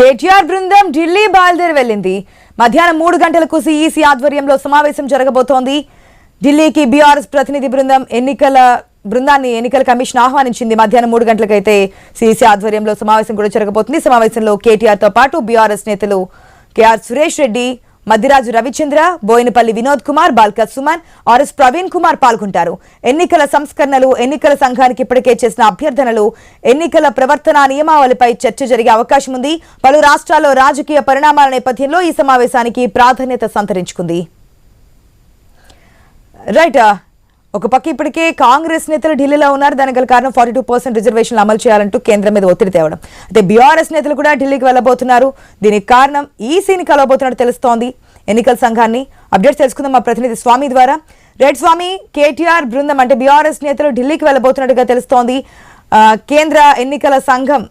కేటీఆర్ బృందం ఢిల్లీ బయలుదేరి వెళ్ళింది. మధ్యాహ్నం 3 గంటలకు ఈసీ ఆధ్వర్యంలో సమావేశం జరగబోతోంది. ఢిల్లీకి బీఆర్ఎస్ ప్రతినిధి బృందం ఎన్నికల కమిషన్ ఆహ్వానించింది. మధ్యాహ్నం 3 గంటలకైతే ఈసీ ఆధ్వర్యంలో సమావేశం కూడా జరగబోతుంది. సమావేశంలో కేటీఆర్ తో పాటు బీఆర్ఎస్ నేతలు కేఆర్ సురేష్ రెడ్డి, మద్దిరాజు రవిచంద్ర, బోయినపల్లి వినోద్ కుమార్, బాల్క సుమన్, ఆర్ఎస్ ప్రవీణ్ కుమార్ పాల్గొంటారు. ఎన్నికల సంస్కరణలు, ఎన్నికల సంఘానికి ఇప్పటికే చేసిన అభ్యర్థనలు, ఎన్నికల ప్రవర్తన నియమావళిపై చర్చ జరిగే అవకాశం ఉంది. పలు రాష్ట్రాల్లో రాజకీయ పరిణామాల నేపథ్యంలో ఈ సమావేశానికి ప్రాధాన్యత సంతరించుకుంది. రైట్, ఒక పక్క ఇప్పటికే కాంగ్రెస్ నేతలు ఢిల్లీలో ఉన్నారు. దానికి గల కారణం 42% రిజర్వేషన్లు అమలు చేయాలంటూ కేంద్రం మీద ఒత్తిడి తేవడం. అయితే బీఆర్ఎస్ నేతలు కూడా ఢిల్లీకి వెళ్లబోతున్నారు. దీనికి కారణం ఈసీని కలవబోతున్నట్టు తెలుస్తోంది. ఎన్నికల సంఘాన్ని అప్డేట్స్ తెలుసుకుందాం మా ప్రతినిధి స్వామి ద్వారా. రైట్ స్వామి, కేటీఆర్ బృందం అంటే బీఆర్ఎస్ నేతలు ఢిల్లీకి వెళ్లబోతున్నట్టుగా తెలుస్తోంది. కేంద్ర ఎన్నికల సంఘం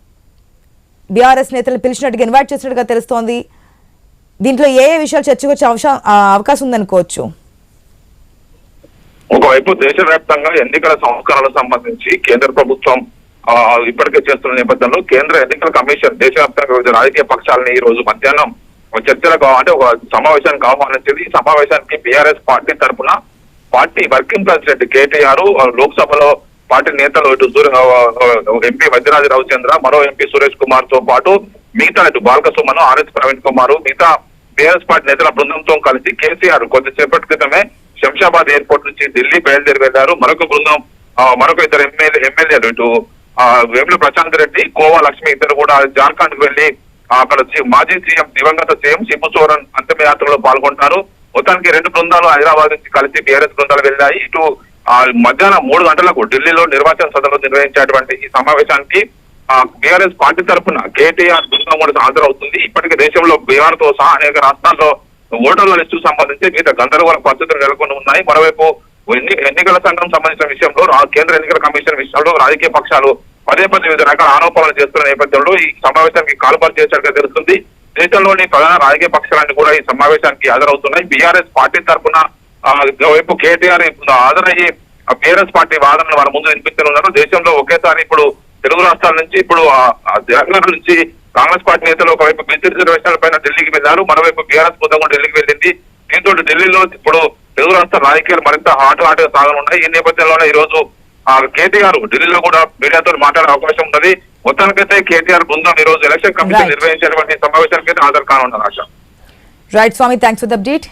బీఆర్ఎస్ నేతలు పిలిచినట్టుగా ఇన్వైట్ చేసినట్టుగా తెలుస్తోంది. దీంట్లో ఏ విషయాలు చర్చకు వచ్చే అవకాశం ఉందనుకోవచ్చు? ఒకవైపు దేశవ్యాప్తంగా ఎన్నికల సంస్కరణలకు సంబంధించి కేంద్ర ప్రభుత్వం ఇప్పటికే చేస్తున్న నేపథ్యంలో కేంద్ర ఎన్నికల కమిషన్ దేశవ్యాప్తంగా వివిధ రాజకీయ పక్షాలని ఈ రోజు మధ్యాహ్నం చర్చలకు అంటే ఒక సమావేశానికి ఆహ్వానించింది. ఈ సమావేశానికి బీఆర్ఎస్ పార్టీ తరఫున పార్టీ వర్కింగ్ ప్రెసిడెంట్ కేటీఆర్, లోక్సభలో పార్టీ నేతలు ఇటు ఎంపీ మద్దిరాజు రవిచంద్ర, మరో ఎంపీ సురేష్ కుమార్ తో పాటు మిగతా ఇటు బాల్క సుమన్, ఆర్ఎస్ ప్రవీణ్ కుమార్, మిగతా బీఆర్ఎస్ పార్టీ నేతల బృందంతో కలిసి కేసీఆర్ కొద్దిసేపటి క్రితమే శంషాబాద్ ఎయిర్పోర్ట్ నుంచి ఢిల్లీ బయలుదేరి వెళ్లారు. మరొక బృందం మరొక ఇద్దరు ఎమ్మెల్యేలు ఇటు వేముల ప్రశాంత్ రెడ్డి, కోవా లక్ష్మి ఇద్దరు కూడా జార్ఖండ్ కు వెళ్లి అక్కడ మాజీ సీఎం దివంగత సీఎం శిబు సోరెన్ అంతిమయాత్రలో పాల్గొంటారు. మొత్తానికి 2 బృందాలు హైదరాబాద్ నుంచి కలిసి బీఆర్ఎస్ బృందాలు వెళ్ళాయి. ఇటు మధ్యాహ్నం 3 గంటలకు ఢిల్లీలో నిర్వాచన సదస్సులో నిర్వహించేటువంటి ఈ సమావేశానికి బీఆర్ఎస్ పార్టీ తరఫున కేటీఆర్ బృందం కూడా హాజరవుతుంది. ఇప్పటికే దేశంలో బీహార్ తో సహా అనేక రాష్ట్రాల్లో ఓటర్ల లిస్టు సంబంధించి వివిధ గందరగోళ పరిస్థితులు నెలకొని ఉన్నాయి. మరోవైపు ఎన్నికల సంఘం సంబంధించిన విషయంలో కేంద్ర ఎన్నికల కమిషన్ విషయంలో రాజకీయ పక్షాలు పదే వివిధ రకాల ఆరోపణలు చేస్తున్న నేపథ్యంలో ఈ సమావేశానికి కాలుబాటు చేసినట్టుగా తెలుస్తుంది. దేశంలోని ప్రధాన రాజకీయ పక్షాలన్నీ కూడా ఈ సమావేశానికి హాజరవుతున్నాయి. బీఆర్ఎస్ పార్టీ తరఫున వైపు కేటీఆర్ హాజరయ్యి బీఆర్ఎస్ పార్టీ వాదనలు వారి ముందు వినిపించనున్నారు. దేశంలో ఒకేసారి ఇప్పుడు తెలుగు రాష్ట్రాల నుంచి ఇప్పుడు తెలంగాణ నుంచి కాంగ్రెస్ పార్టీ నేతలు ఒకవైపు బీసీ రిజర్వేషన్ల పైన ఢిల్లీకి వెళ్లారు. మరోవైపు బీఆర్ఎస్ బృందం కూడా ఢిల్లీకి వెళ్ళింది. దీంతో ఢిల్లీలో ఇప్పుడు తెలుగు రాష్ట్ర రాజకీయాలు మరింత హాట్గా సాగనున్నాయి. ఈ నేపథ్యంలోనే ఈ రోజు కేటీఆర్ ఢిల్లీలో కూడా మీడియాతో మాట్లాడే అవకాశం ఉన్నది. మొత్తానికైతే కేటీఆర్ బృందం ఈ రోజు ఎలక్షన్ కమిషన్ నిర్వహించేటువంటి సమావేశానికి హాజరు కానున్నారు. ఆశ. రైట్ స్వామి, థ్యాంక్స్ ఫర్ ద అప్డేట్.